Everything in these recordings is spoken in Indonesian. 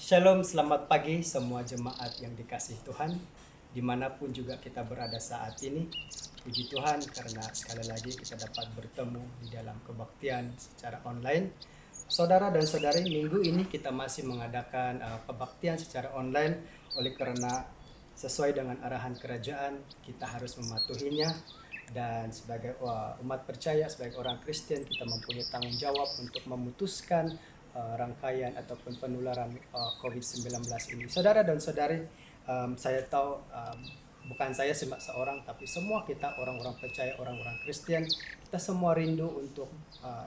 Shalom, selamat pagi semua jemaat yang dikasihi Tuhan, dimanapun juga kita berada saat ini. Puji Tuhan karena sekali lagi kita dapat bertemu di dalam kebaktian secara online. Saudara dan saudari, minggu ini kita masih mengadakan kebaktian secara online, oleh karena sesuai dengan arahan kerajaan kita harus mematuhinya. Dan sebagai umat percaya, sebagai orang Kristen, kita mempunyai tanggung jawab untuk memutuskan rangkaian ataupun penularan COVID-19 ini. Saudara dan saudari, saya tahu bukan saya seorang, tapi semua kita orang-orang percaya, orang-orang Kristen, kita semua rindu untuk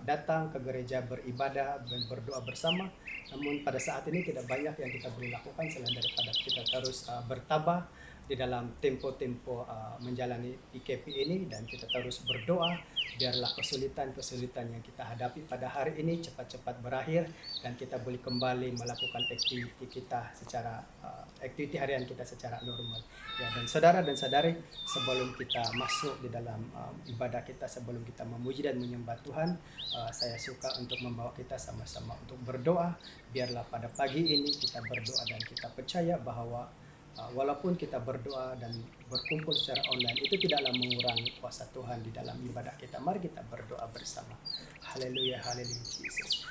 datang ke gereja beribadah dan berdoa bersama. Namun pada saat ini tidak banyak yang kita boleh lakukan selain daripada kita terus bertabah di dalam tempo-tempo menjalani PKP ini, dan kita terus berdoa biarlah kesulitan-kesulitan yang kita hadapi pada hari ini cepat-cepat berakhir dan kita boleh kembali melakukan aktiviti harian kita secara normal. Ya, dan saudara dan saudari, sebelum kita masuk di dalam ibadah kita, sebelum kita memuji dan menyembah Tuhan, saya suka untuk membawa kita sama-sama untuk berdoa. Biarlah pada pagi ini kita berdoa dan kita percaya bahwa walaupun kita berdoa dan berkumpul secara online, itu tidaklah mengurangi kuasa Tuhan di dalam ibadah kita. Mari kita berdoa bersama. Haleluya, haleluya Jesus.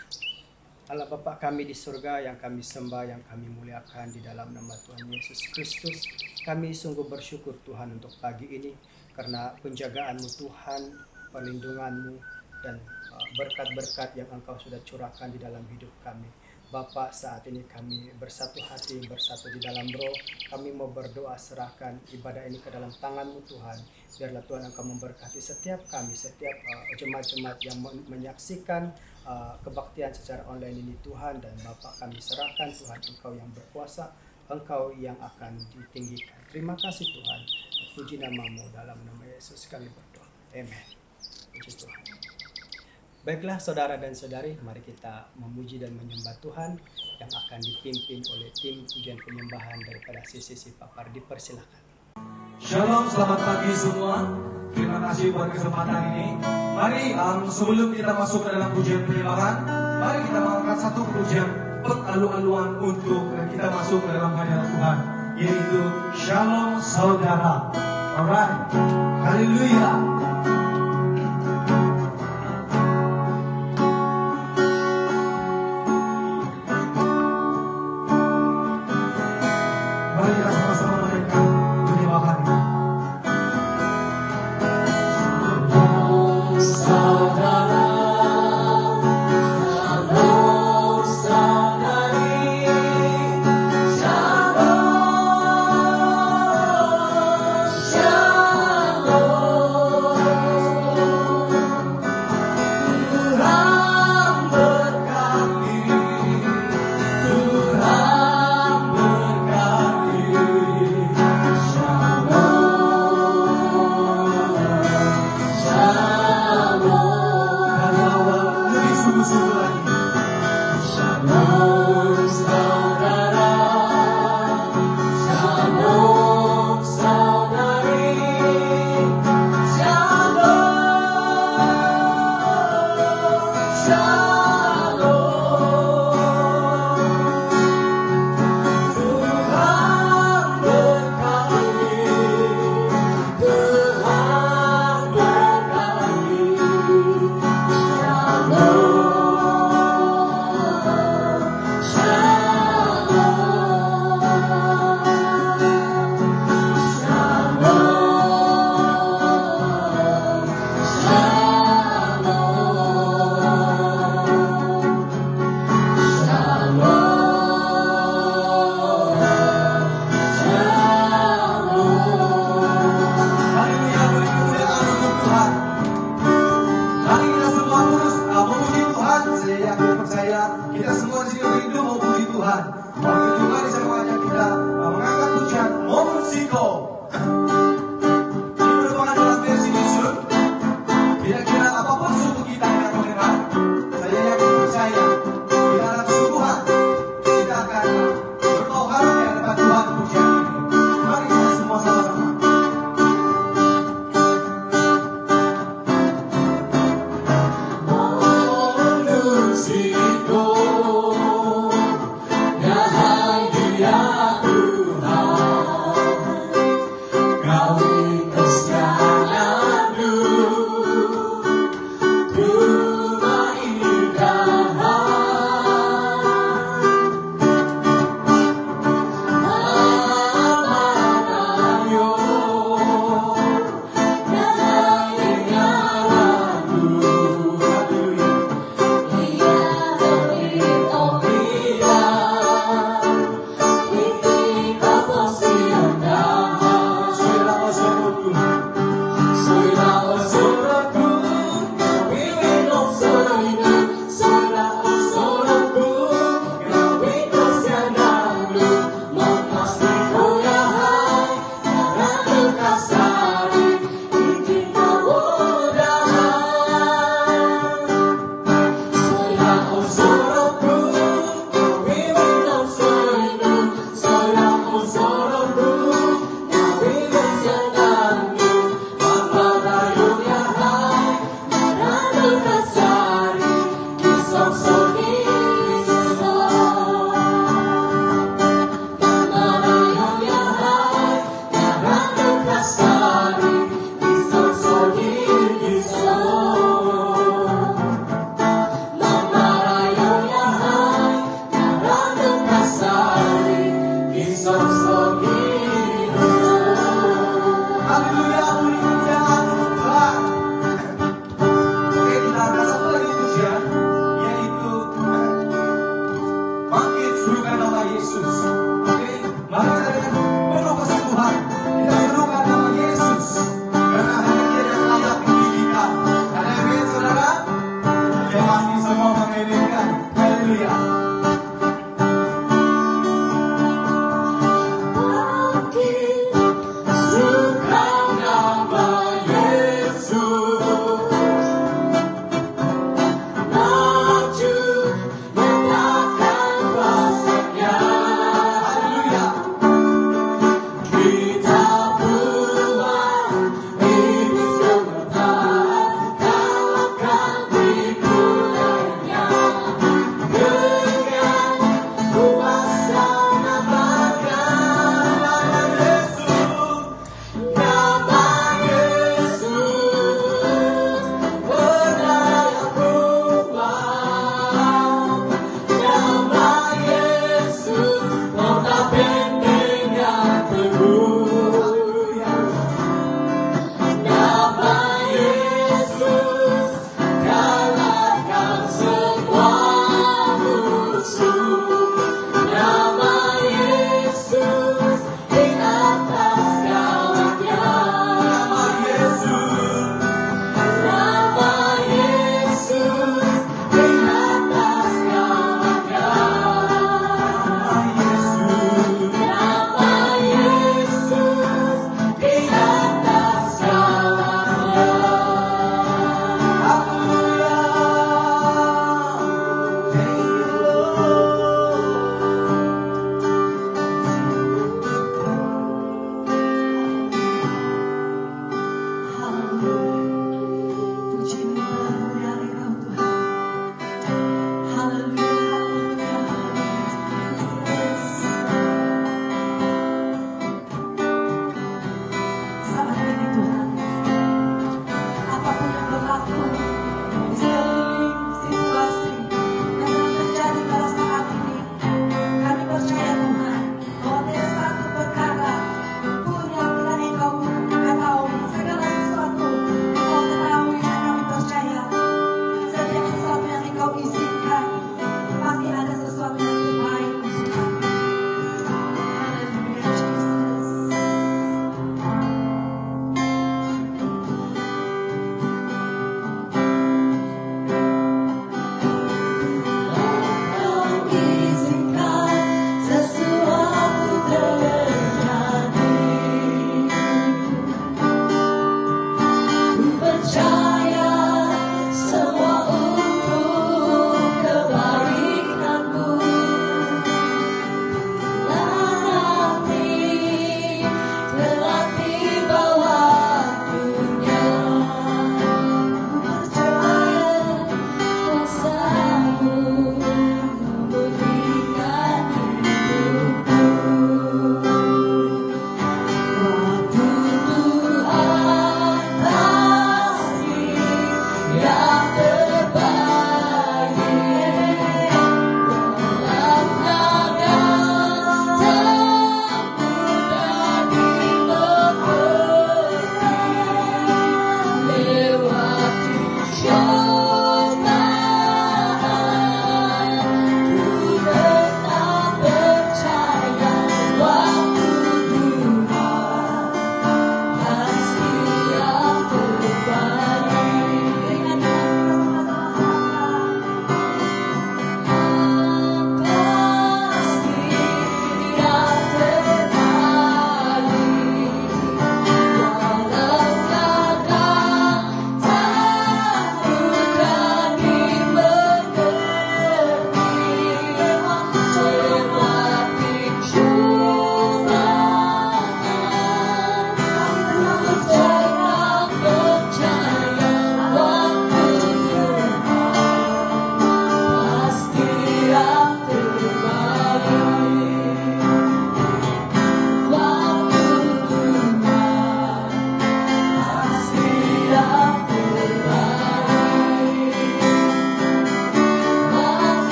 Allah Bapa kami di surga yang kami sembah, yang kami muliakan di dalam nama Tuhan Yesus Kristus. Kami sungguh bersyukur Tuhan untuk pagi ini karena penjagaan-Mu Tuhan, perlindungan-Mu, dan berkat-berkat yang Engkau sudah curahkan di dalam hidup kami. Bapa, saat ini kami bersatu hati, bersatu di dalam roh. Kami mau berdoa, serahkan ibadah ini ke dalam tangan-Mu Tuhan. Biarlah Tuhan Engkau memberkati setiap kami, setiap jemaat-jemaat yang menyaksikan kebaktian secara online ini Tuhan. Dan Bapa, kami serahkan Tuhan, Engkau yang berkuasa, Engkau yang akan ditinggikan. Terima kasih Tuhan. Puji nama-Mu, dalam nama Yesus kami berdoa. Amen. Puji Tuhan. Baiklah saudara dan saudari, mari kita memuji dan menyembah Tuhan yang akan dipimpin oleh tim pujian penyembahan daripada CCC Papar. Dipersilakan. Shalom, selamat pagi semua. Terima kasih buat kesempatan ini. Mari sebelum kita masuk ke dalam pujian penyembahan, mari kita mengangkat satu pujian pengalu-aluan untuk kita masuk ke dalam hadirat Tuhan, yaitu Shalom Saudara. Alright, haleluya. Ya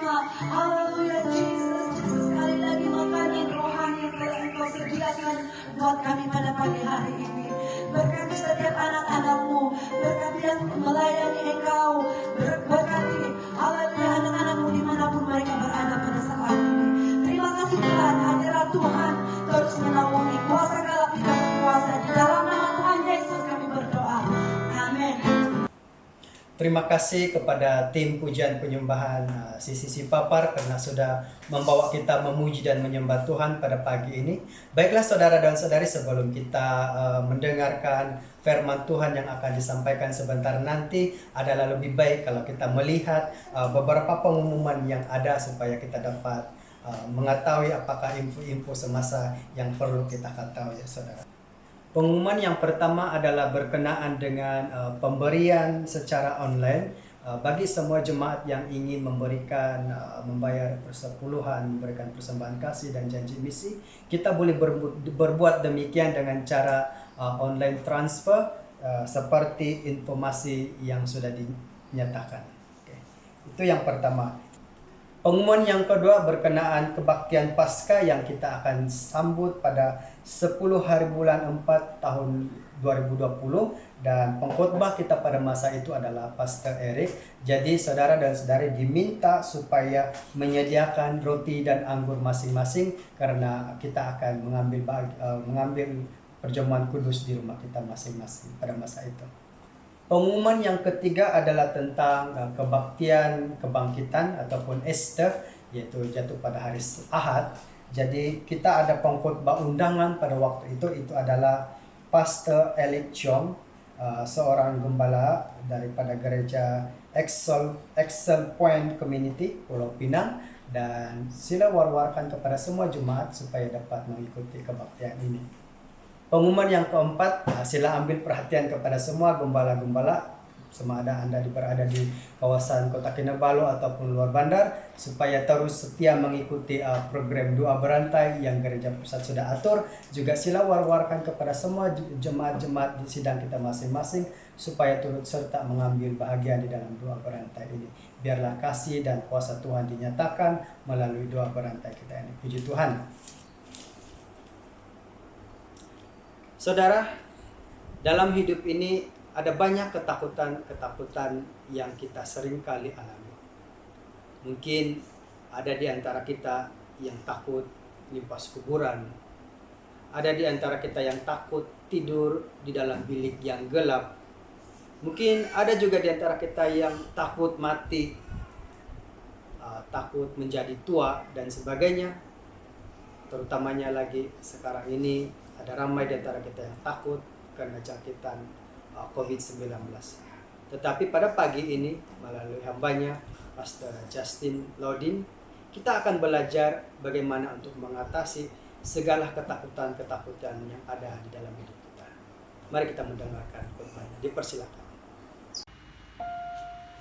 terima. Haleluya Jesus. Sekali lagi makanan rohani yang telah Engkau sediakan buat kami pada pagi hari ini. Berkati setiap anak-anakmu, berkati yang melayani Engkau, berkati haleluya anak-anakmu dimanapun mereka berada pada saat ini. Terima kasih Tuhan, hadirat Tuhan terus menaungi, kuasa galak tidak berkuasa. Di dalam nama Tuhan Yesus kami berdoa. Amin. Terima kasih kepada tim pujian penyembahan CCC Papar karena sudah membawa kita memuji dan menyembah Tuhan pada pagi ini. Baiklah saudara dan saudari, sebelum kita mendengarkan firman Tuhan yang akan disampaikan sebentar nanti, adalah lebih baik kalau kita melihat beberapa pengumuman yang ada supaya kita dapat mengetahui apakah info-info semasa yang perlu kita ketahui ya saudara. Pengumuman yang pertama adalah berkenaan dengan pemberian secara online bagi semua jemaat yang ingin memberikan membayar persepuluhan, memberikan persembahan kasih dan janji misi. Kita boleh berbuat demikian dengan cara online transfer seperti informasi yang sudah dinyatakan. Oke. Itu yang pertama. Pengumuman yang kedua berkenaan kebaktian Paskah yang kita akan sambut pada 10 hari bulan 4 tahun 2020 dan pengkhotbah kita pada masa itu adalah Pastor Eric. Jadi saudara dan saudari diminta supaya menyediakan roti dan anggur masing-masing karena kita akan mengambil perjamuan kudus di rumah kita masing-masing pada masa itu. Pengumuman yang ketiga adalah tentang kebaktian kebangkitan ataupun Easter, yaitu jatuh pada hari Ahad. Jadi kita ada pengkhotbah undangan pada waktu itu adalah Pastor Elliot Chong, seorang gembala daripada gereja Excel Point Community Pulau Pinang, dan sila war-warkan kepada semua jemaat supaya dapat mengikuti kebaktian ini. Pengumuman yang keempat, sila ambil perhatian kepada semua gembala-gembala, sama ada Anda berada di kawasan Kota Kinabalu ataupun luar bandar, supaya terus setia mengikuti program doa berantai yang gereja pusat sudah atur. Juga sila war-warkan kepada semua jemaat-jemaat di sidang kita masing-masing, supaya turut serta mengambil bahagian di dalam doa berantai ini. Biarlah kasih dan kuasa Tuhan dinyatakan melalui doa berantai kita ini. Puji Tuhan. Saudara, dalam hidup ini ada banyak ketakutan yang kita sering kali alami. Mungkin ada di antara kita yang takut limpas kuburan. Ada di antara kita yang takut tidur di dalam bilik yang gelap. Mungkin ada juga di antara kita yang takut mati, takut menjadi tua dan sebagainya. Terutamanya lagi sekarang ini ada ramai di antara kita yang takut karena jangkitan COVID-19. Tetapi pada pagi ini melalui hambanya Pastor Justin Lodin, kita akan belajar bagaimana untuk mengatasi segala ketakutan yang ada di dalam hidup kita. Mari kita mendengarkan khotbahnya. Dipersilakan.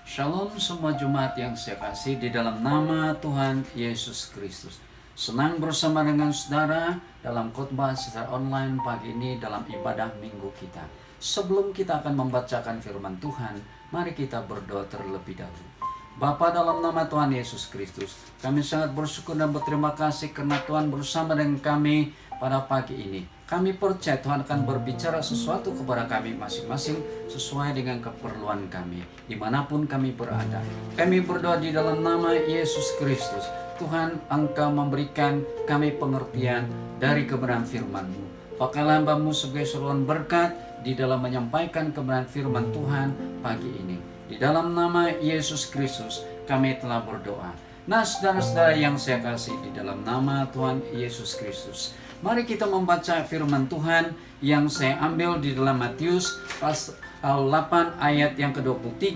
Shalom semua jemaat yang saya kasih di dalam nama Tuhan Yesus Kristus. Senang bersama dengan saudara dalam khotbah secara online pagi ini dalam ibadah minggu kita. Sebelum kita akan membacakan firman Tuhan, mari kita berdoa terlebih dahulu. Bapa, dalam nama Tuhan Yesus Kristus, kami sangat bersyukur dan berterima kasih karena Tuhan bersama dengan kami pada pagi ini. Kami percaya Tuhan akan berbicara sesuatu kepada kami masing-masing sesuai dengan keperluan kami, dimanapun kami berada. Kami berdoa di dalam nama Yesus Kristus. Tuhan, Engkau memberikan kami pengertian dari kebenaran firman-Mu. Pakailah hamba-Mu sebagai saluran berkat di dalam menyampaikan kebenaran firman Tuhan pagi ini. Di dalam nama Yesus Kristus kami telah berdoa. Nah, saudara-saudara yang saya kasih di dalam nama Tuhan Yesus Kristus, mari kita membaca firman Tuhan yang saya ambil di dalam Matius pasal 8 ayat yang ke-23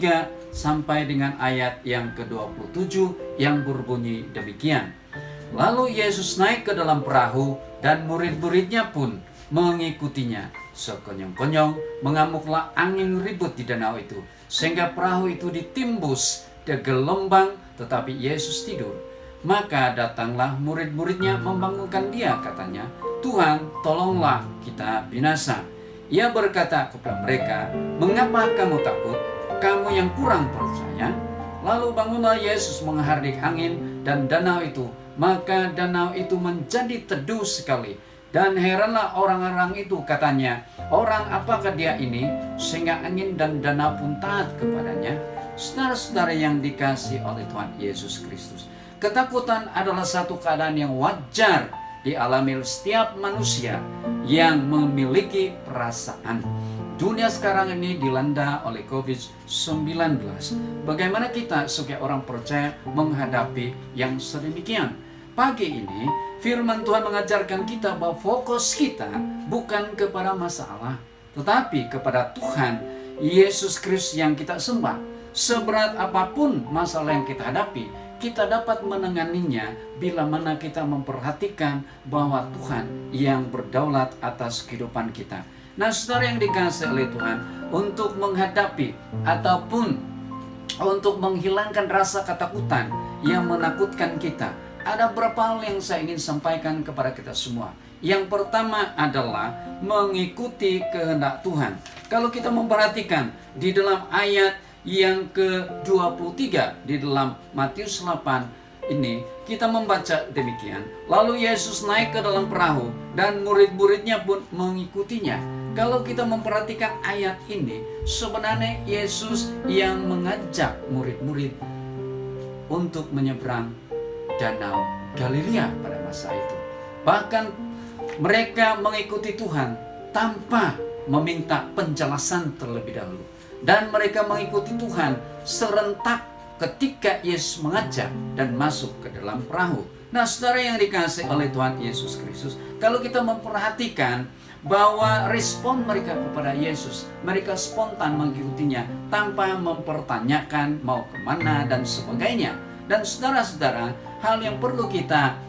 sampai dengan ayat yang ke-27 yang berbunyi demikian. Lalu Yesus naik ke dalam perahu dan murid-muridnya pun mengikutinya. Sekonyong-konyong mengamuklah angin ribut di danau itu, sehingga perahu itu ditimbus ke gelombang, tetapi Yesus tidur. Maka datanglah murid-muridnya membangunkan dia, katanya, "Tuhan, tolonglah, kita binasa." Ia berkata kepada mereka, "Mengapa kamu takut? Kamu yang kurang percaya?" Lalu bangunlah Yesus menghardik angin dan danau itu. Maka danau itu menjadi teduh sekali. Dan heranlah orang-orang itu, katanya, orang apakah dia ini, sehingga angin dan danau pun taat kepadanya. Saudara-saudara yang dikasihi oleh Tuhan Yesus Kristus, ketakutan adalah satu keadaan yang wajar dialami setiap manusia yang memiliki perasaan. Dunia sekarang ini dilanda oleh COVID-19. Bagaimana kita sebagai orang percaya menghadapi yang sedemikian? Pagi ini firman Tuhan mengajarkan kita bahwa fokus kita bukan kepada masalah, tetapi kepada Tuhan Yesus Kristus yang kita sembah. Seberat apapun masalah yang kita hadapi, kita dapat menanganinya bila mana kita memperhatikan bahwa Tuhan yang berdaulat atas kehidupan kita. Nah, saudara yang dikasihi oleh Tuhan, untuk menghadapi ataupun untuk menghilangkan rasa ketakutan yang menakutkan kita, ada beberapa hal yang saya ingin sampaikan kepada kita semua. Yang pertama adalah mengikuti kehendak Tuhan. Kalau kita memperhatikan di dalam ayat yang ke-23 di dalam Matius 8 ini, kita membaca demikian. Lalu Yesus naik ke dalam perahu dan murid-muridnya pun mengikutinya. Kalau kita memperhatikan ayat ini, sebenarnya Yesus yang mengajak murid-murid untuk menyeberang danau Galilea pada masa itu. Bahkan mereka mengikuti Tuhan tanpa meminta penjelasan terlebih dahulu. Dan mereka mengikuti Tuhan serentak ketika Yesus mengajak dan masuk ke dalam perahu. Nah, saudara yang dikasihi oleh Tuhan Yesus Kristus, kalau kita memperhatikan bahwa respon mereka kepada Yesus, mereka spontan mengikutinya tanpa mempertanyakan mau kemana dan sebagainya. Dan saudara-saudara, hal yang perlu kita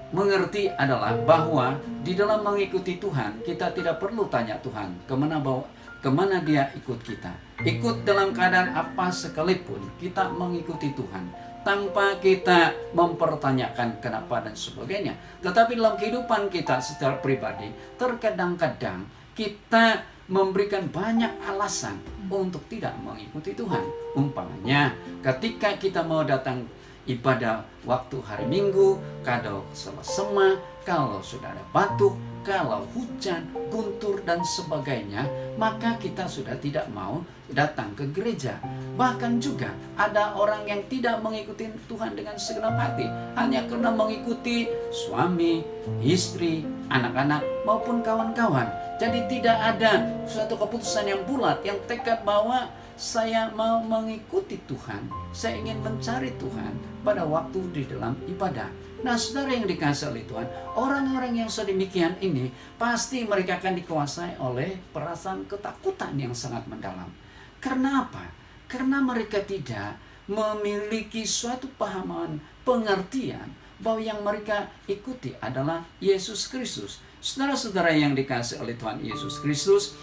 mengerti adalah bahwa di dalam mengikuti Tuhan, kita tidak perlu tanya Tuhan kemana dia ikut kita. Ikut dalam keadaan apa sekalipun, kita mengikuti Tuhan tanpa kita mempertanyakan kenapa dan sebagainya. Tetapi dalam kehidupan kita secara pribadi, terkadang-kadang kita memberikan banyak alasan untuk tidak mengikuti Tuhan. Umpamanya, ketika kita mau datang ibadah waktu hari Minggu, kalau sema, kalau sudah ada batuk, kalau hujan, guntur dan sebagainya, maka kita sudah tidak mau datang ke gereja. Bahkan juga ada orang yang tidak mengikuti Tuhan dengan segenap hati, hanya karena mengikuti suami, istri, anak-anak maupun kawan-kawan. Jadi tidak ada suatu keputusan yang bulat, yang tekad bahwa saya mau mengikuti Tuhan, saya ingin mencari Tuhan pada waktu di dalam ibadah. Nah, saudara yang dikasihi oleh Tuhan, orang-orang yang sedemikian ini pasti mereka akan dikuasai oleh perasaan ketakutan yang sangat mendalam. Karena apa? Karena mereka tidak memiliki suatu pahaman, pengertian bahwa yang mereka ikuti adalah Yesus Kristus. Saudara-saudara yang dikasihi oleh Tuhan Yesus Kristus,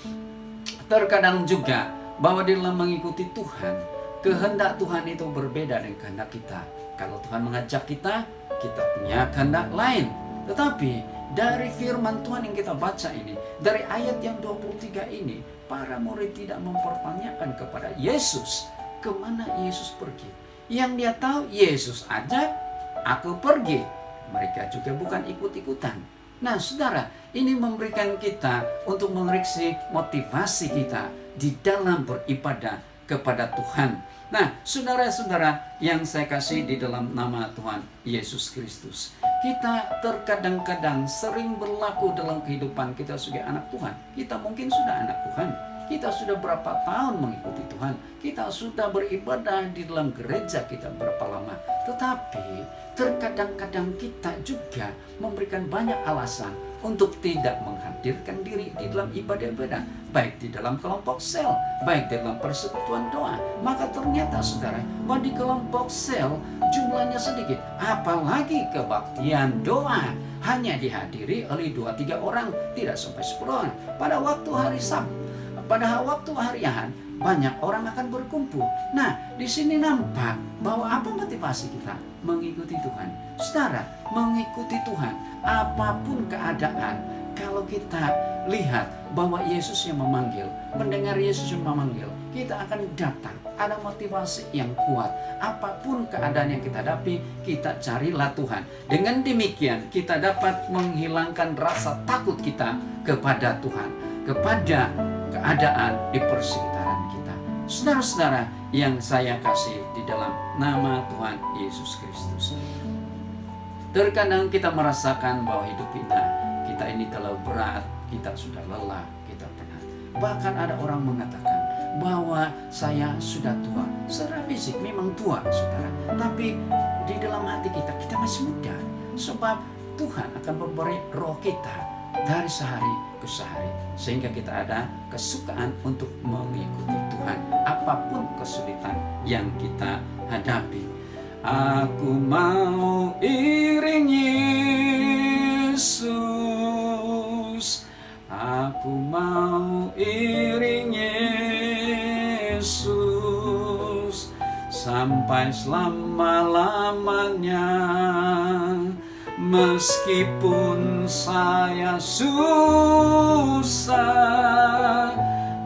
terkadang juga bahwa di dalam mengikuti Tuhan, kehendak Tuhan itu berbeda dengan kehendak kita. Kalau Tuhan mengajak kita punya kehendak lain. Tetapi dari firman Tuhan yang kita baca ini, dari ayat yang 23 ini, para murid tidak mempertanyakan kepada Yesus kemana Yesus pergi. Yang dia tahu, Yesus ajak, aku pergi. Mereka juga bukan ikut-ikutan. Nah, saudara, ini memberikan kita untuk mengoreksi motivasi kita di dalam beribadah kepada Tuhan. Nah, saudara-saudara yang saya kasih di dalam nama Tuhan Yesus Kristus, kita terkadang-kadang sering berlaku dalam kehidupan kita sebagai anak Tuhan. Kita mungkin sudah anak Tuhan, kita sudah berapa tahun mengikuti Tuhan, kita sudah beribadah di dalam gereja kita berapa lama. Tetapi terkadang-kadang kita juga memberikan banyak alasan untuk tidak menghadirkan diri di dalam ibadah-ibadah, baik di dalam kelompok sel, baik di dalam persekutuan doa. Maka ternyata saudara, bahwa di kelompok sel jumlahnya sedikit, apalagi kebaktian doa hanya dihadiri oleh 2-3 orang, tidak sampai 10 orang. Pada waktu hari Sabtu, pada waktu hari Ahad, banyak orang akan berkumpul. Nah, di sini nampak bahwa apa motivasi kita mengikuti Tuhan. Saudara, mengikuti Tuhan, apapun keadaan, kalau kita lihat bahwa Yesus yang memanggil, mendengar Yesus yang memanggil, kita akan datang, ada motivasi yang kuat. Apapun keadaan yang kita hadapi, kita carilah Tuhan. Dengan demikian kita dapat menghilangkan rasa takut kita kepada Tuhan, kepada keadaan di persekitaran kita. Saudara-saudara yang saya kasih di dalam nama Tuhan Yesus Kristus, terkadang kita merasakan bahwa hidup kita ini terlalu berat, kita sudah lelah, kita penat. Bahkan ada orang mengatakan bahwa saya sudah tua. Secara fisik memang tua, saudara, tapi di dalam hati kita masih muda. Sebab Tuhan akan memberi roh kita dari sehari ke sehari, sehingga kita ada kesukaan untuk mengikuti Tuhan apapun kesulitan yang kita hadapi. Aku mau iring Yesus, aku mau iring Yesus sampai selama-lamanya. Meskipun saya susah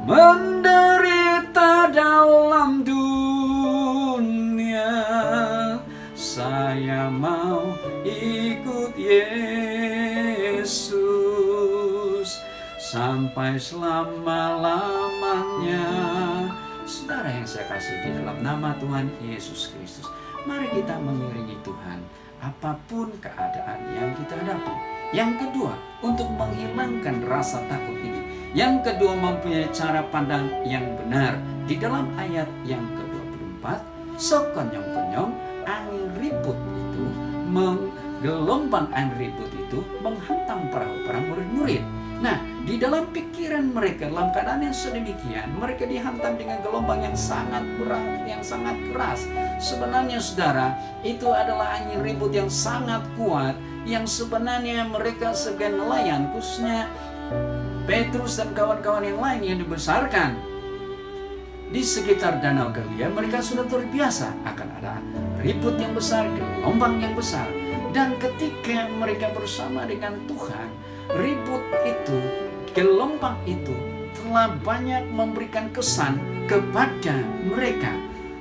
menderita dalam dunia, saya mau ikut Yesus sampai selama-lamanya. Saudara yang saya kasih di dalam nama Tuhan Yesus Kristus, mari kita mengiringi Tuhan apapun keadaan yang kita hadapi. Yang kedua, untuk menghilangkan rasa takut ini, yang kedua mempunyai cara pandang yang benar. Di dalam ayat yang ke-24, sekonyong-konyong angin ribut itu, gelombang angin ribut itu menghantam perahu-perahu murid-murid. Nah, di dalam pikiran mereka, dalam keadaan yang sedemikian, mereka dihantam dengan gelombang yang sangat berat, yang sangat keras. Sebenarnya saudara, itu adalah angin ribut yang sangat kuat, yang sebenarnya mereka sebagai nelayan, khususnya Petrus dan kawan-kawan yang lain yang dibesarkan di sekitar Danau Galilea, mereka sudah terbiasa akan ada ribut yang besar, gelombang yang besar. Dan ketika mereka bersama dengan Tuhan, ribut itu, gelombang itu telah banyak memberikan kesan kepada mereka.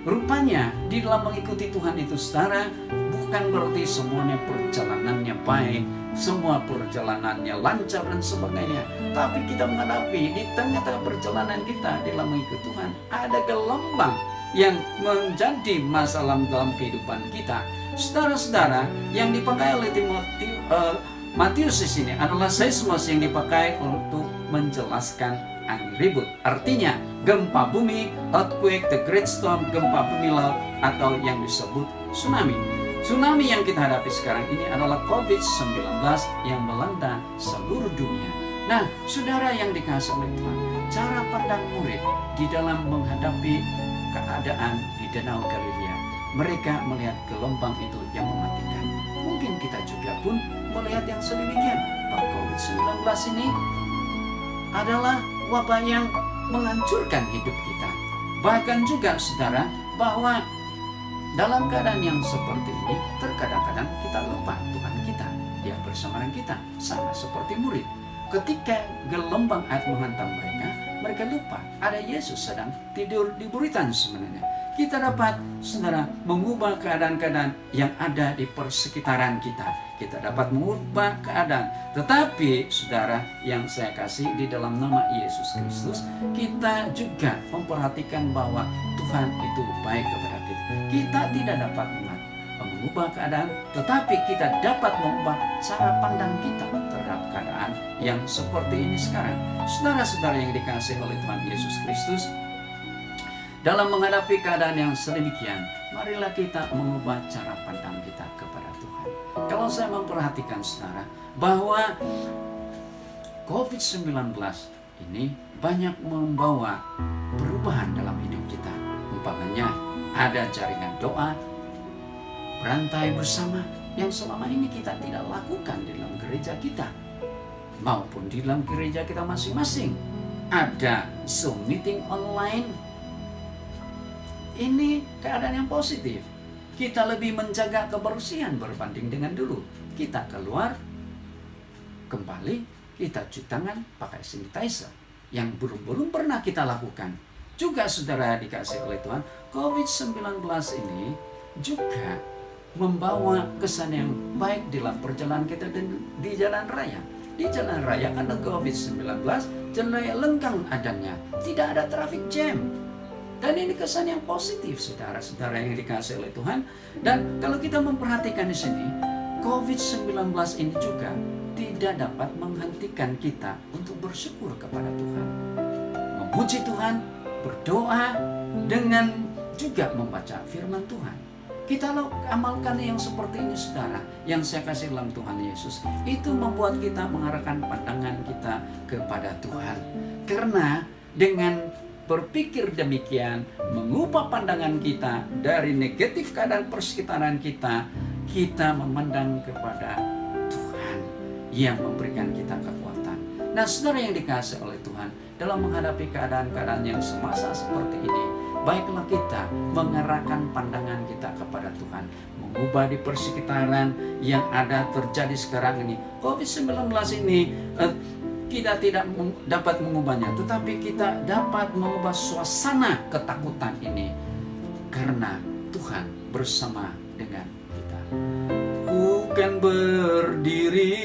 Rupanya di dalam mengikuti Tuhan itu, saudara, bukan berarti semuanya perjalanannya baik, semua perjalanannya lancar dan sebagainya. Tapi kita menghadapi di tengah-tengah perjalanan kita dalam mengikuti Tuhan, ada gelombang yang menjadi masalah dalam kehidupan kita. Saudara-saudara, yang dipakai oleh Matius di sini adalah seismos yang dipakai untuk menjelaskan angin ribut. Artinya gempa bumi, earthquake, the great storm, gempa bumi laut, atau yang disebut tsunami. Tsunami yang kita hadapi sekarang ini adalah COVID-19 yang melanda seluruh dunia. Nah, saudara yang dikasihi oleh Tuhan, cara pandang murid di dalam menghadapi keadaan di Danau Galilea, mereka melihat gelombang itu yang mematikan. Mungkin kita juga pun melihat yang sedemikian, bahwa COVID-19 ini adalah wabah yang menghancurkan hidup kita. Bahkan juga saudara, bahwa dalam keadaan yang seperti ini, terkadang-kadang kita lupa Tuhan kita, Dia bersama dengan kita, sama seperti murid. Ketika gelombang air menghantam mereka lupa ada Yesus sedang tidur di buritan sebenarnya. Kita dapat, saudara, mengubah keadaan-keadaan yang ada di persekitaran kita. Kita dapat mengubah keadaan. Tetapi, saudara, yang saya kasih di dalam nama Yesus Kristus, kita juga memperhatikan bahwa Tuhan itu baik kepada kita. Kita tidak dapat mengubah keadaan, tetapi kita dapat mengubah cara pandang kita terhadap keadaan yang seperti ini sekarang. Saudara-saudara yang dikasihi oleh Tuhan Yesus Kristus, dalam menghadapi keadaan yang sedemikian, marilah kita mengubah cara pandang kita kepada Tuhan. Kalau saya memperhatikan saudara, bahwa COVID-19 ini banyak membawa perubahan dalam hidup kita. Umpamanya, ada jaringan doa, berantai bersama, yang selama ini kita tidak lakukan di dalam gereja kita, maupun di dalam gereja kita masing-masing. Ada Zoom meeting online. Ini keadaan yang positif. Kita lebih menjaga kebersihan berbanding dengan dulu. Kita keluar, kembali, kita cuci tangan pakai sanitizer. Yang belum pernah kita lakukan. Juga saudara dikasih oleh Tuhan, COVID-19 ini juga membawa kesan yang baik dalam perjalanan kita dan di jalan raya. Di jalan raya karena COVID-19, jalan raya lengkang adanya, tidak ada traffic jam. Dan ini kesan yang positif, saudara-saudara yang dikasih oleh Tuhan. Dan kalau kita memperhatikan di sini, COVID-19 ini juga tidak dapat menghentikan kita untuk bersyukur kepada Tuhan, memuji Tuhan, berdoa, dengan juga membaca firman Tuhan. Kita amalkan yang seperti ini, saudara, yang saya kasih dalam Tuhan Yesus. Itu membuat kita mengarahkan pandangan kita kepada Tuhan. Karena dengan berpikir demikian, mengubah pandangan kita dari negatif keadaan persekitaran kita, kita memandang kepada Tuhan yang memberikan kita kekuatan. Nah, saudara yang dikasih oleh Tuhan, dalam menghadapi keadaan-keadaan yang semasa seperti ini, baiklah kita mengarahkan pandangan kita kepada Tuhan, mengubah di persekitaran yang ada terjadi sekarang ini. COVID-19 ini kita tidak dapat mengubahnya, tetapi kita dapat mengubah suasana ketakutan ini karena Tuhan bersama dengan kita. Ku kan berdiri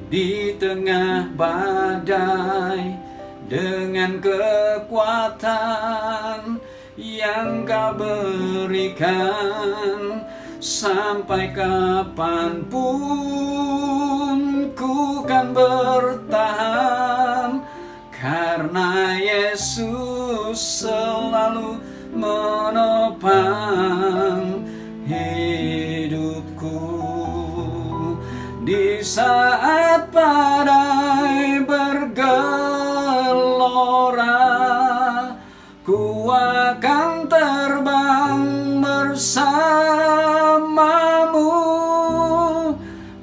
di tengah badai dengan kekuatan yang Kau berikan, sampai kapanpun ku kan bertahan, karena Yesus selalu menopang hidupku. Di saat badai bergelora, ku akan terbang bersamamu.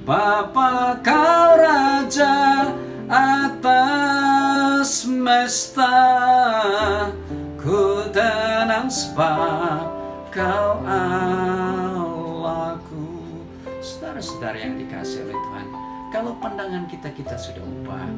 Bapa, Kau Raja atas semesta, ku tenang sebab Kau Allahku. Saudara-saudara yang dikasihi oleh Tuhan, kalau pandangan kita sudah ubah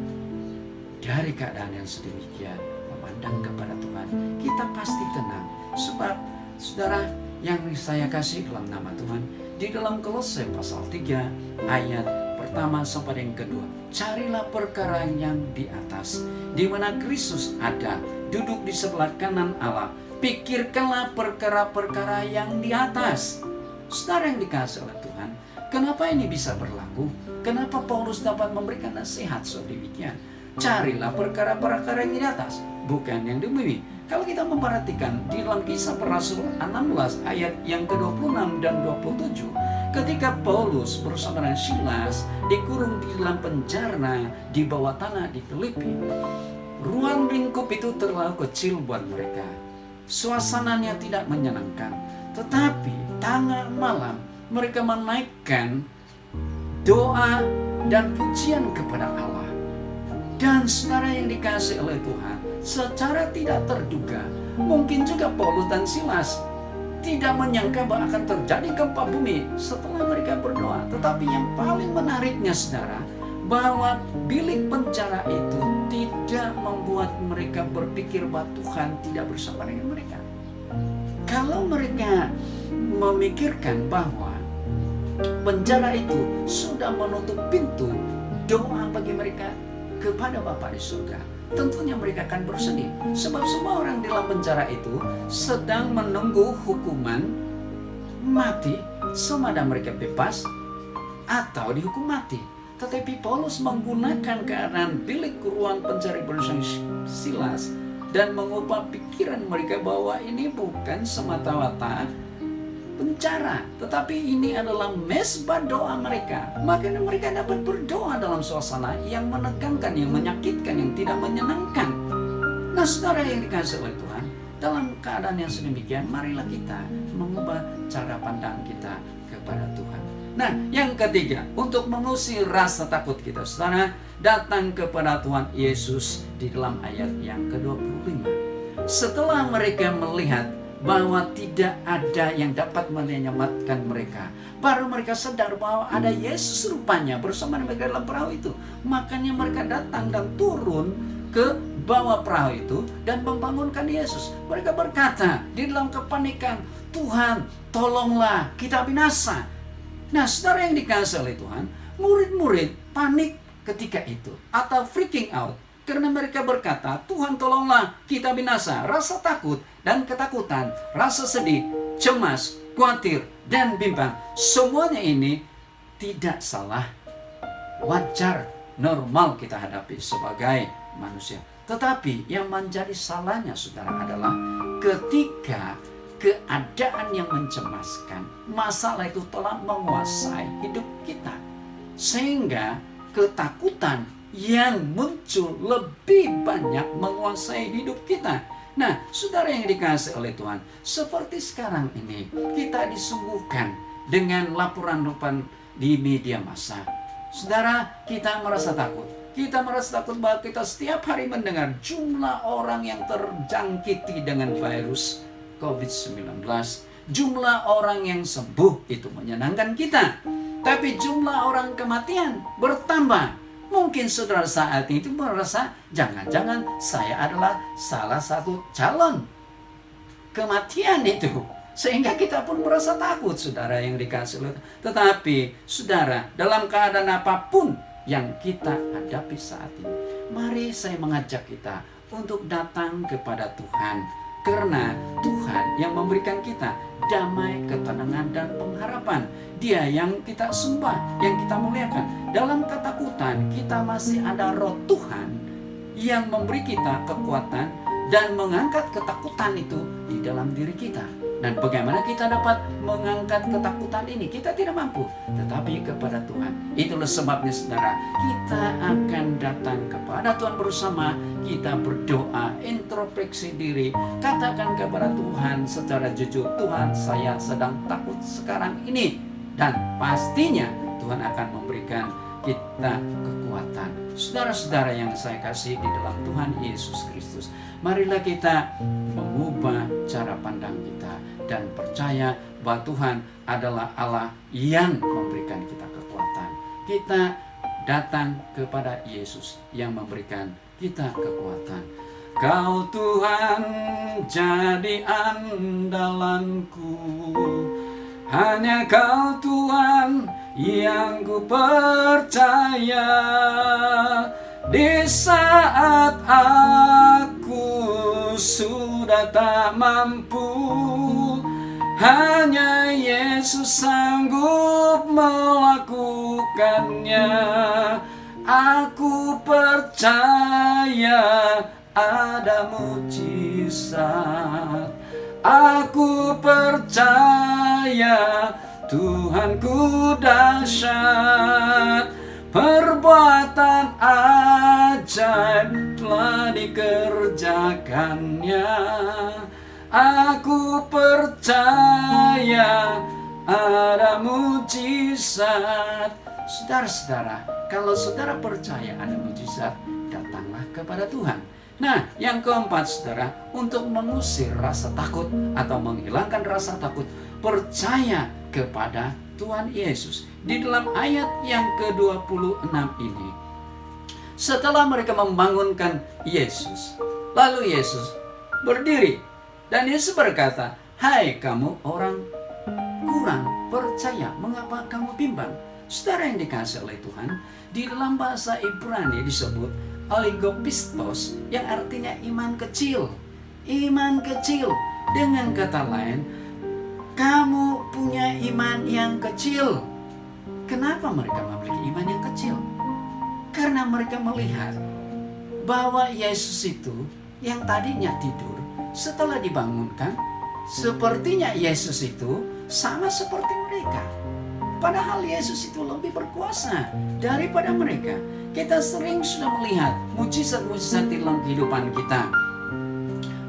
dari keadaan yang sedemikian, memandang kepada Tuhan, kita pasti tenang. Sebab saudara yang saya kasih dalam nama Tuhan, di dalam Kolose pasal 3 ayat pertama sampai yang kedua, carilah perkara yang di atas, di mana Kristus ada, duduk di sebelah kanan Allah. Pikirkanlah perkara-perkara yang di atas. Saudara yang dikasihi oleh Tuhan, kenapa ini bisa berlaku? Kenapa Paulus dapat memberikan nasihat sedemikian? Carilah perkara-perkara yang di atas, bukan yang di bumi. Kalau kita memperhatikan di dalam Kisah para Rasul 16 ayat yang ke-26 dan 27, ketika Paulus bersama dengan Silas dikurung di dalam penjara di bawah tanah di Filipi, ruang lingkup itu terlalu kecil buat mereka. Suasananya tidak menyenangkan. Tetapi tengah malam mereka menaikkan doa dan pujian kepada Allah. Dan saudara yang dikasihi oleh Tuhan, secara tidak terduga, mungkin juga Paulus dan Silas tidak menyangka bahwa akan terjadi gempa bumi setelah mereka berdoa. Tetapi yang paling menariknya, saudara, bahwa bilik penjara itu tidak membuat mereka berpikir bahwa Tuhan tidak bersama dengan mereka. Kalau mereka memikirkan bahwa penjara itu sudah menutup pintu doa bagi mereka kepada Bapa di surga, tentunya mereka akan bersedih. Sebab semua orang di dalam penjara itu sedang menunggu hukuman mati, semada mereka bebas atau dihukum mati. Tetapi Paulus menggunakan keadaan bilik ruang penjara bersama Silas dan mengubah pikiran mereka bahwa ini bukan semata-mata penjara, tetapi ini adalah mesbah doa mereka. Makanya mereka dapat berdoa dalam suasana yang menegangkan, yang menyakitkan, yang tidak menyenangkan. Nah, saudara yang dikasihi oleh Tuhan, dalam keadaan yang sedemikian, marilah kita mengubah cara pandang kita kepada Tuhan. Nah, yang ketiga, untuk mengusir rasa takut kita, saudara, datang kepada Tuhan Yesus di dalam ayat yang ke-25. Setelah mereka melihat bahwa tidak ada yang dapat menyelamatkan mereka, baru mereka sadar bahwa ada Yesus rupanya bersama mereka dalam perahu itu. Makanya mereka datang dan turun ke ke bawah perahu itu dan membangunkan Yesus. Mereka berkata di dalam kepanikan, Tuhan tolonglah, kita binasa. Nah saudara yang dikasihi oleh Tuhan, murid-murid panik ketika itu atau freaking out karena mereka berkata, Tuhan tolonglah, kita binasa. Rasa takut dan ketakutan, rasa sedih, cemas, khawatir, dan bimbang, semuanya ini tidak salah, wajar, normal kita hadapi sebagai manusia. Tetapi yang menjadi salahnya saudara adalah ketika keadaan yang mencemaskan, masalah itu telah menguasai hidup kita, sehingga ketakutan yang muncul lebih banyak menguasai hidup kita. Nah, saudara yang dikasihi oleh Tuhan, seperti sekarang ini kita disuguhkan dengan laporan-laporan di media massa. Saudara, kita merasa takut. Kita merasa takut bahwa kita setiap hari mendengar jumlah orang yang terjangkiti dengan virus COVID-19. Jumlah orang yang sembuh itu menyenangkan kita. Tapi jumlah orang kematian bertambah. Mungkin saudara saat itu merasa, jangan-jangan saya adalah salah satu calon kematian itu. Sehingga kita pun merasa takut, saudara yang dikasihi oleh Tuhan. Tetapi, saudara, dalam keadaan apapun yang kita hadapi saat ini, mari saya mengajak kita untuk datang kepada Tuhan. Karena Tuhan yang memberikan kita damai, ketenangan, dan pengharapan. Dia yang kita sembah, yang kita muliakan. Dalam ketakutan kita masih ada roh Tuhan yang memberi kita kekuatan dan mengangkat ketakutan itu di dalam diri kita. Dan bagaimana kita dapat mengangkat ketakutan ini? Kita tidak mampu, tetapi kepada Tuhan. Itulah sebabnya saudara, kita akan datang kepada Tuhan bersama. Kita berdoa, introspeksi diri, katakan kepada Tuhan secara jujur, Tuhan, saya sedang takut sekarang ini. Dan pastinya Tuhan akan memberikan kita kekuatan. Saudara-saudara yang saya kasih di dalam Tuhan Yesus Kristus, marilah kita mengubah cara pandang kita dan percaya bahwa Tuhan adalah Allah yang memberikan kita kekuatan. Kita datang kepada Yesus yang memberikan kita kekuatan. Kau Tuhan jadi andalanku, hanya Kau Tuhan yang ku percaya. Di saat aku sudah tak mampu, hanya Yesus sanggup melakukannya. Aku percaya ada mujizat. Aku percaya Tuhanku dahsyat. Perbuatan ajaib telah dikerjakannya. Aku percaya ada mujizat. Saudara-saudara, kalau saudara percaya ada mujizat, datanglah kepada Tuhan. Nah, yang keempat saudara, untuk mengusir rasa takut atau menghilangkan rasa takut, percaya kepada Tuhan Yesus. Di dalam ayat yang ke-26 ini, setelah mereka membangunkan Yesus, lalu Yesus berdiri dan Yesus berkata, "Hai kamu orang kurang percaya, mengapa kamu bimbang?" Saudara yang dikasihi oleh Tuhan, di dalam bahasa Ibrani disebut oligopistos, yang artinya iman kecil. Iman kecil. Dengan kata lain, kamu punya iman yang kecil. Kenapa mereka memiliki iman yang kecil? Karena mereka melihat bahwa Yesus itu yang tadinya tidur, setelah dibangunkan, sepertinya Yesus itu sama seperti mereka. Padahal Yesus itu lebih berkuasa daripada mereka. Kita sering sudah melihat mujizat-mujizat di dalam kehidupan kita.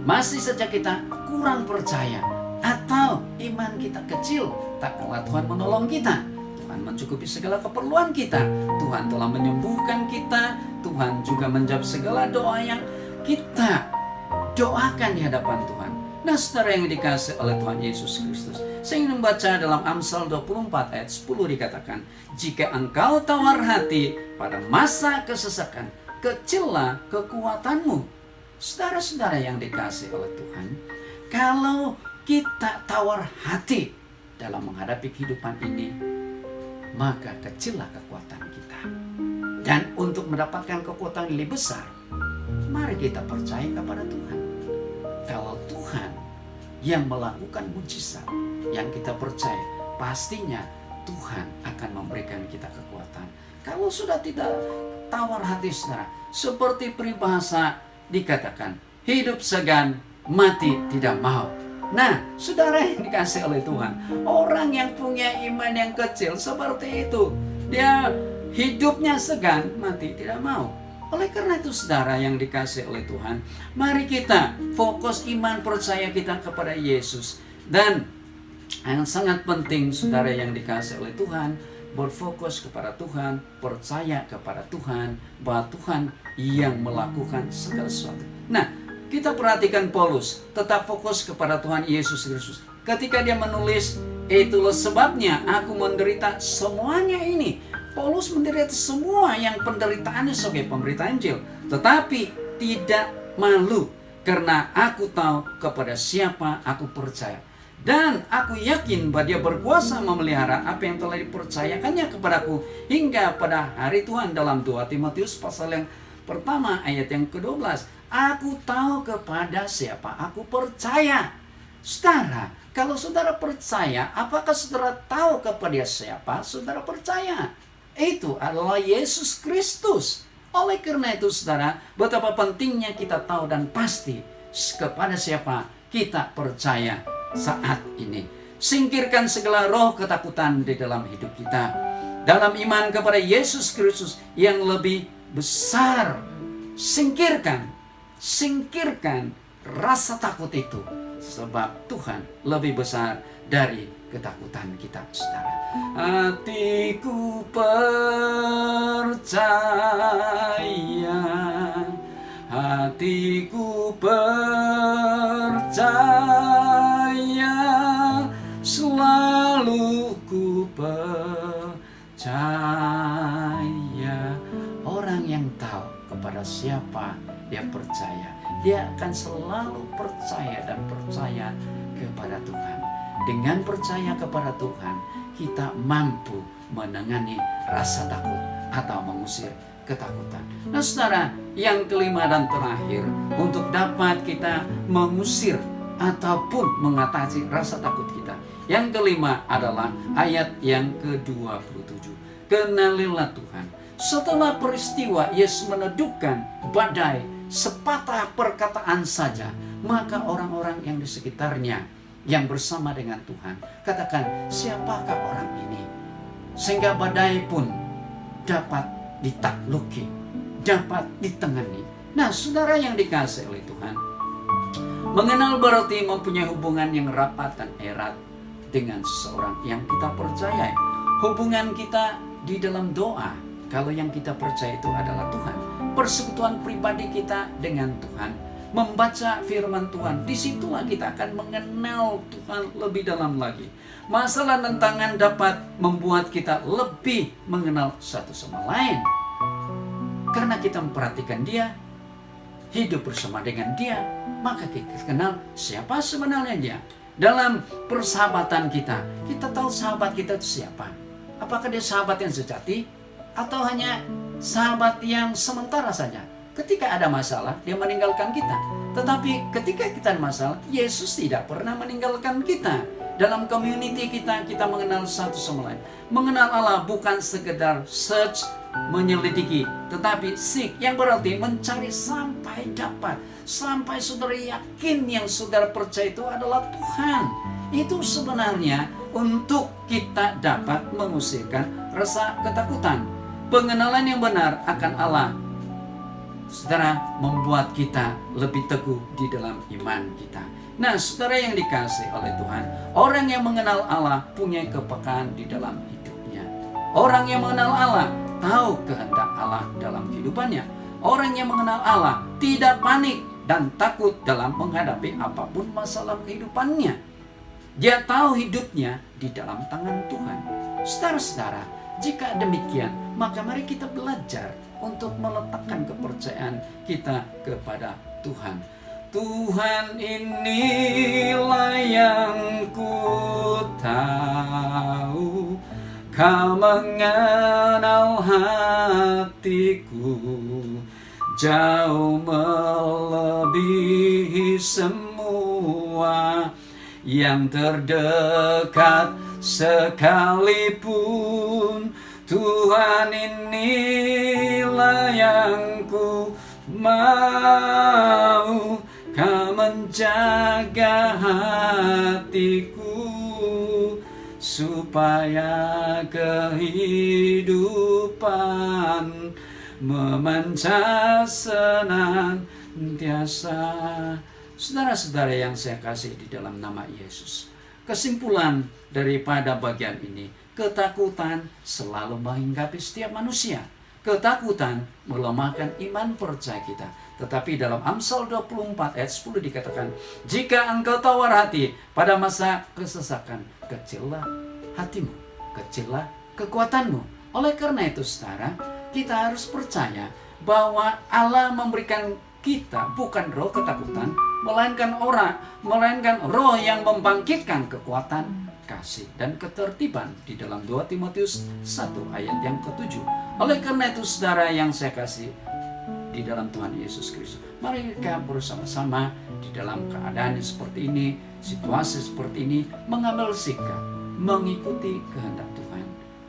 Masih saja kita kurang percaya atau iman kita kecil, tak kala Tuhan menolong kita. Tuhan mencukupi segala keperluan kita. Tuhan telah menyembuhkan kita. Tuhan juga menjawab segala doa yang kita doakan di hadapan Tuhan. Nah, saudara yang dikasihi oleh Tuhan Yesus Kristus, saya ingin membaca dalam Amsal 24 ayat 10 dikatakan, "Jika engkau tawar hati pada masa kesesakan, kecillah kekuatanmu. Saudara-saudara yang dikasihi oleh Tuhan, kalau kita tawar hati dalam menghadapi kehidupan ini, maka kecillah kekuatan kita. Dan untuk mendapatkan kekuatan yang lebih besar, mari kita percaya kepada Tuhan. Kalau Tuhan yang melakukan mujizat, yang kita percaya, pastinya Tuhan akan memberikan kita kekuatan. Kalau sudah tidak tawar hati, saudara, seperti peribahasa dikatakan, hidup segan, mati tidak mau. Nah, saudara yang dikasih oleh Tuhan, orang yang punya iman yang kecil seperti itu, dia hidupnya segan, mati tidak mau. Oleh karena itu, saudara yang dikasih oleh Tuhan, mari kita fokus iman percaya kita kepada Yesus. Dan yang sangat penting, saudara yang dikasih oleh Tuhan, berfokus kepada Tuhan, percaya kepada Tuhan, bahwa Tuhan yang melakukan segala sesuatu. Nah, kita perhatikan Paulus tetap fokus kepada Tuhan Yesus Kristus. Ketika dia menulis, itulah sebabnya aku menderita semuanya ini. Paulus menderita semua yang penderitaannya sebagai pemberita Injil, tetapi tidak malu, karena aku tahu kepada siapa aku percaya. Dan aku yakin bahwa dia berkuasa memelihara apa yang telah dipercayakannya kepadaku hingga pada hari Tuhan. Dalam 2 Timotius pasal yang pertama ayat yang ke-12. Aku tahu kepada siapa aku percaya. Saudara, kalau saudara percaya, apakah saudara tahu kepada siapa saudara percaya? Itu adalah Yesus Kristus. Oleh karena itu, saudara, betapa pentingnya kita tahu dan pasti kepada siapa kita percaya saat ini. Singkirkan segala roh ketakutan di dalam hidup kita, dalam iman kepada Yesus Kristus yang lebih besar. Singkirkan rasa takut itu, sebab Tuhan lebih besar dari ketakutan kita, saudara. Hatiku percaya, hatiku percaya, selalu ku percaya. Orang yang tahu kepada siapa dia percaya, dia akan selalu percaya dan percaya kepada Tuhan. Dengan percaya kepada Tuhan, kita mampu menangani rasa takut atau mengusir ketakutan. Nah, saudara, yang kelima dan terakhir, untuk dapat kita mengusir ataupun mengatasi rasa takut kita, yang kelima adalah ayat yang ke-27. Kenalilah Tuhan. Setelah peristiwa Yesus menedukkan badai sepatah perkataan saja, maka orang-orang yang di sekitarnya yang bersama dengan Tuhan katakan, siapakah orang ini? Sehingga badai pun dapat ditakluki, dapat ditangani. Nah, saudara yang dikasihi oleh Tuhan, mengenal berarti mempunyai hubungan yang rapat dan erat dengan seseorang yang kita percaya. Hubungan kita di dalam doa, kalau yang kita percaya itu adalah Tuhan. Persekutuan pribadi kita dengan Tuhan, membaca firman Tuhan, disitulah kita akan mengenal Tuhan lebih dalam lagi. Masalah tantangan dapat membuat kita lebih mengenal satu sama lain, karena kita memperhatikan Dia, hidup bersama dengan Dia, maka kita kenal siapa sebenarnya Dia. Dalam persahabatan kita, kita tahu sahabat kita itu siapa. Apakah dia sahabat yang sejati atau hanya sahabat yang sementara saja? Ketika ada masalah, dia meninggalkan kita. Tetapi ketika kita ada masalah, Yesus tidak pernah meninggalkan kita. Dalam community kita, kita mengenal satu sama lain. Mengenal Allah bukan sekedar search, menyelidiki, tetapi seek, yang berarti mencari sampai dapat. Sampai saudara yakin yang saudara percaya itu adalah Tuhan. Itu sebenarnya untuk kita dapat mengusirkan rasa ketakutan. Pengenalan yang benar akan Allah, saudara, membuat kita lebih teguh di dalam iman kita. Nah, saudara yang dikasihi oleh Tuhan, orang yang mengenal Allah punya kepekaan di dalam hidupnya. Orang yang mengenal Allah tahu kehendak Allah dalam kehidupannya. Orang yang mengenal Allah tidak panik dan takut dalam menghadapi apapun masalah kehidupannya. Dia tahu hidupnya di dalam tangan Tuhan. Saudara-saudara, jika demikian, maka mari kita belajar untuk meletakkan kepercayaan kita kepada Tuhan. Tuhan, inilah yang ku tahu, Kau mengenal hatiku, jauh melebihi semua yang terdekat sekalipun. Tuhan, inilah yang ku mau, Kau menjaga hatiku, supaya kehidupan memancar senantiasa. Saudara-saudara yang saya kasih di dalam nama Yesus, kesimpulan daripada bagian ini, ketakutan selalu menghinggapi setiap manusia. Ketakutan melemahkan iman percaya kita. Tetapi dalam Amsal 24 ayat 10 dikatakan, jika engkau tawar hati pada masa kesesakan, kecillah hatimu, kecillah kekuatanmu. Oleh karena itu saudara, kita harus percaya bahwa Allah memberikan kita bukan roh ketakutan, melainkan roh yang membangkitkan kekuatan, kasih, dan ketertiban di dalam 2 Timotius 1 ayat yang ke-7. Oleh karena itu saudara yang saya kasih di dalam Tuhan Yesus Kristus, mari kita bersama-sama di dalam keadaan seperti ini, situasi seperti ini, mengambil sikap, mengikuti kehendak Tuhan,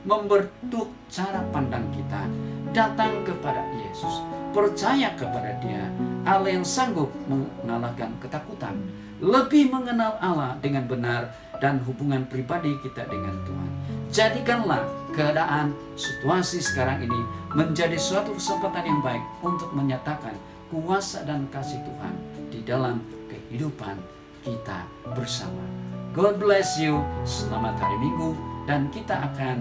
membentuk cara pandang kita, datang kepada Yesus, percaya kepada Dia, Allah yang sanggup mengalahkan ketakutan, lebih mengenal Allah dengan benar, dan hubungan pribadi kita dengan Tuhan. Jadikanlah keadaan situasi sekarang ini menjadi suatu kesempatan yang baik untuk menyatakan kuasa dan kasih Tuhan di dalam kehidupan kita bersama. God bless you. Selamat hari Minggu, dan kita akan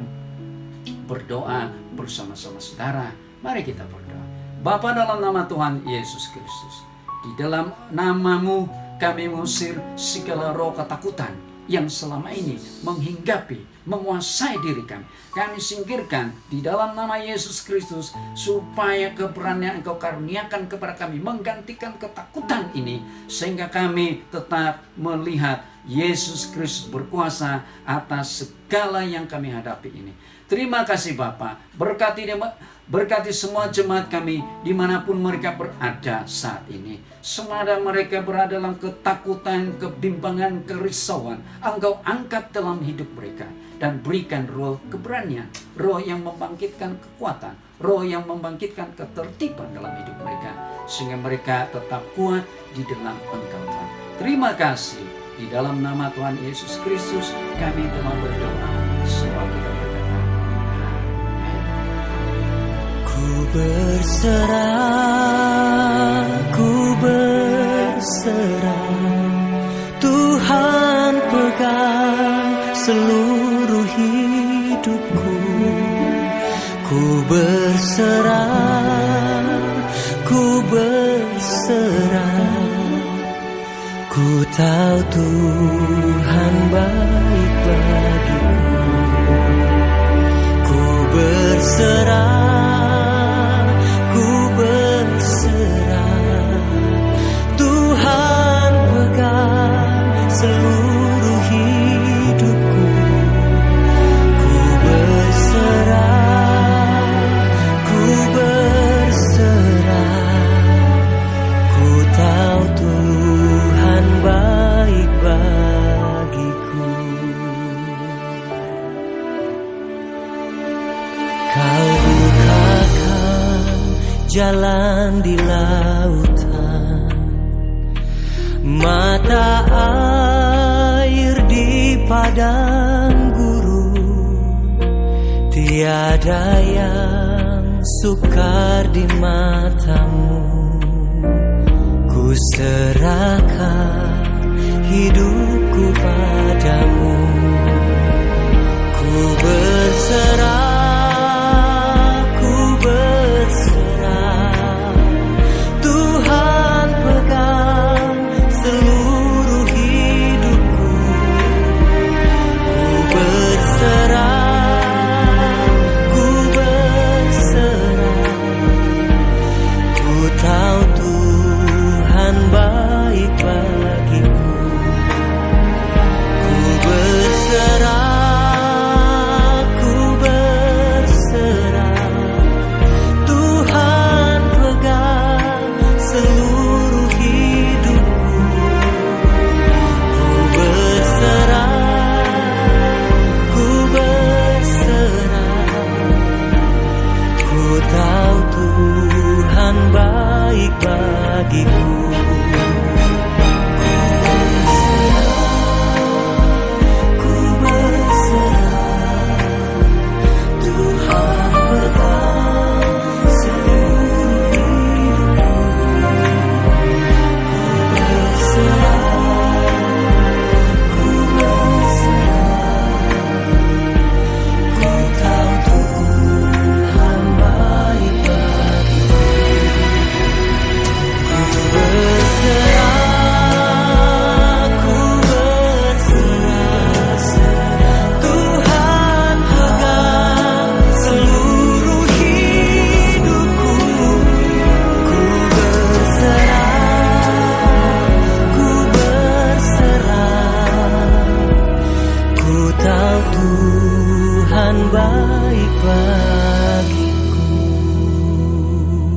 berdoa bersama-sama saudara. Mari kita berdoa. Bapa, dalam nama Tuhan Yesus Kristus, di dalam nama-Mu kami mengusir segala roh ketakutan yang selama ini menghinggapi, menguasai diri kami. Kami singkirkan di dalam nama Yesus Kristus, supaya keberanian Engkau karuniakan kepada kami menggantikan ketakutan ini, sehingga kami tetap melihat Yesus Kristus berkuasa atas segala yang kami hadapi ini. Terima kasih Bapa, berkati semua jemaat kami dimanapun mereka berada saat ini. Semada mereka berada dalam ketakutan, kebimbangan, kerisauan, Engkau angkat dalam hidup mereka, dan berikan roh keberanian, roh yang membangkitkan kekuatan, roh yang membangkitkan ketertiban dalam hidup mereka, sehingga mereka tetap kuat di dalam Engkau Tuhan. Terima kasih, di dalam nama Tuhan Yesus Kristus kami telah berdoa. Sebab kita berkata, Amin. Ku berserah, Tuhan pegang seluruh hidupku. Ku berserah, ku tahu Tuhan baik bagiku. Ku berserah, Tuhan pegang seluruh hidupku. Ku berserah, ku tahu Tuhan baik bagiku. Kau bukakan jalan di lautan, mata air di padang gurun. Tiada yang sukar di matamu. Ku serahkan hidupku padamu. Ku berserah, Tuhan pegang seluruh hidupku. Ku berserah, baik bagiku.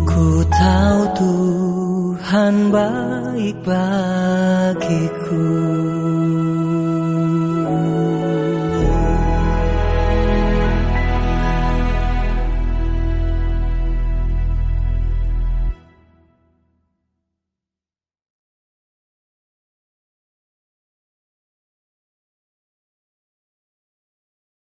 Ku tahu Tuhan baik bagiku.